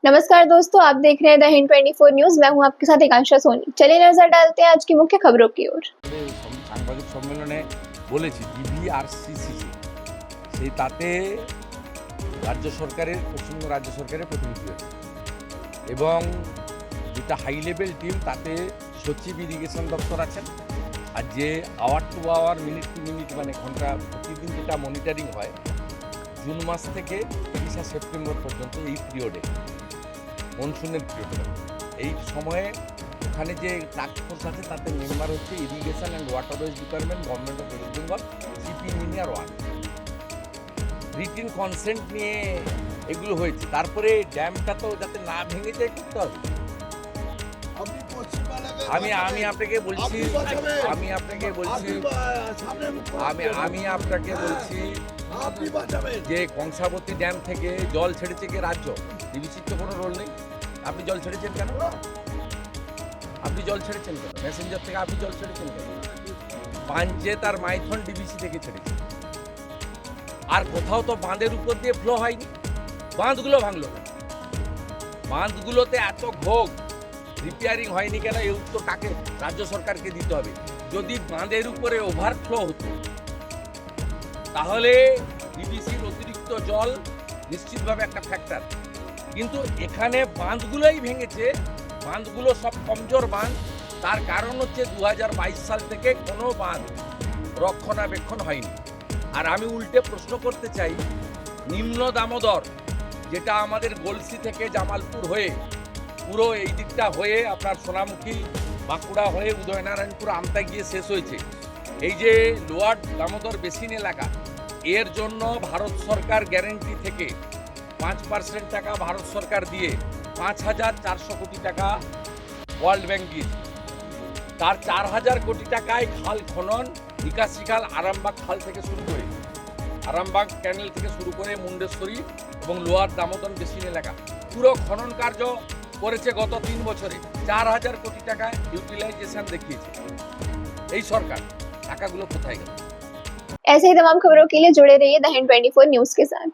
नमस्कार दोस्तों, आप देख रहे हैं द हिंद 24 न्यूज। मैं हूं आपके साथ एकांशा सोनी। चलिए नजर डालते हैं आज की मुख्य खबरों की ओर। সাংবাদিক সম্মেলনে বলেছি ডিভিআরসিসিসি সেই তাতে রাজ্য সরকারের পশ্চিমবঙ্গ রাজ্য সরকারের প্রতিনিধি হয়েছে এবং যেটা হাই লেভেল টিম তাতে সচিব ইরিগেশন দপ্তর আছেন। আর যে hour to hour minute to minute মানে ঘন্টা প্রতিদিন যেটা মনিটরিং হয় জুন মাস থেকে 30 সেপ্টেম্বর পর্যন্ত এই পিরিয়ডে মনসুনের পিরিয়ডে এই সময়ে ওখানে যে টাস্ক ফোর্স আছে তাতে মেম্বার হচ্ছে irrigation and waterways department, government of West Bengal, CP engineer one. Written consent নিয়ে এগুলো হয়েছে। তারপরে ড্যামটা তো যাতে না ভেঙে যায় করতে হবে। আমি আপনাকে বলছি যে কংসাবতী ড্যাম থেকে জল ছেড়েছে কে? রাজ্য। ডিবিসির তো কোনো রোল নেই। আপনি জল ছেড়েছেন কেন? মেসেঞ্জার থেকে আপনি জল ছেড়েছেন কেন? পাঞ্চেত আর মাইথন ডিবিসি থেকে ছেড়েছে। আর কোথাও তো বাঁধের উপর দিয়ে ফ্লো হয়নি। বাঁধগুলো ভাঙলো কেন? বাঁধগুলোতে এত ঘোগ রিপেয়ারিং হয়নি কেন? এই উত্তর কাকে? রাজ্য সরকারকে দিতে হবে। যদি বাঁধের উপরে ওভারফ্লো হতো তাহলে ডিবিসির অতিরিক্ত জল নিশ্চিতভাবে একটা ফ্যাক্টর। কিন্তু এখানে বাঁধগুলোই ভেঙেছে। বাঁধগুলো সব কমজোর বাঁধ। তার কারণ হচ্ছে 2022 সাল থেকে কোনো বাঁধ রক্ষণাবেক্ষণ হয়নি। আর আমি উল্টে প্রশ্ন করতে চাই, নিম্ন দামোদর যেটা আমাদের গলসি থেকে জামালপুর হয়ে পুরো এই দিকটা হয়ে আপনার সোনামুখী বাঁকুড়া হয়ে উদয়নারায়ণপুর আমতা গিয়ে শেষ হয়েছে, এই যে লোয়ার দামোদর বেসিন এলাকা, এর জন্য ভারত সরকার গ্যারেন্টি থেকে 5% টাকা ভারত সরকার দিয়ে 5,400 কোটি টাকা ওয়ার্ল্ড ব্যাংক দিয়েছে। তার 4,000 কোটি টাকায় খাল খনন, নিকাশি খাল আরামবাগ খাল থেকে শুরু করে আরামবাগ ক্যানেল থেকে শুরু করে মুন্ডেশ্বরী এবং লোয়ার দামোদর বেসিন এলাকা পুরো খনন কার্য করেছে গত 3 বছরে। 4,000 কোটি টাকা ইউটিলাইজেশন দেখিয়েছে এই সরকার। টাকাগুলো কোথায় গেল? ऐसे ही तमाम खबरों के लिए जुड़े रहिए द हिंद 24 न्यूज के साथ।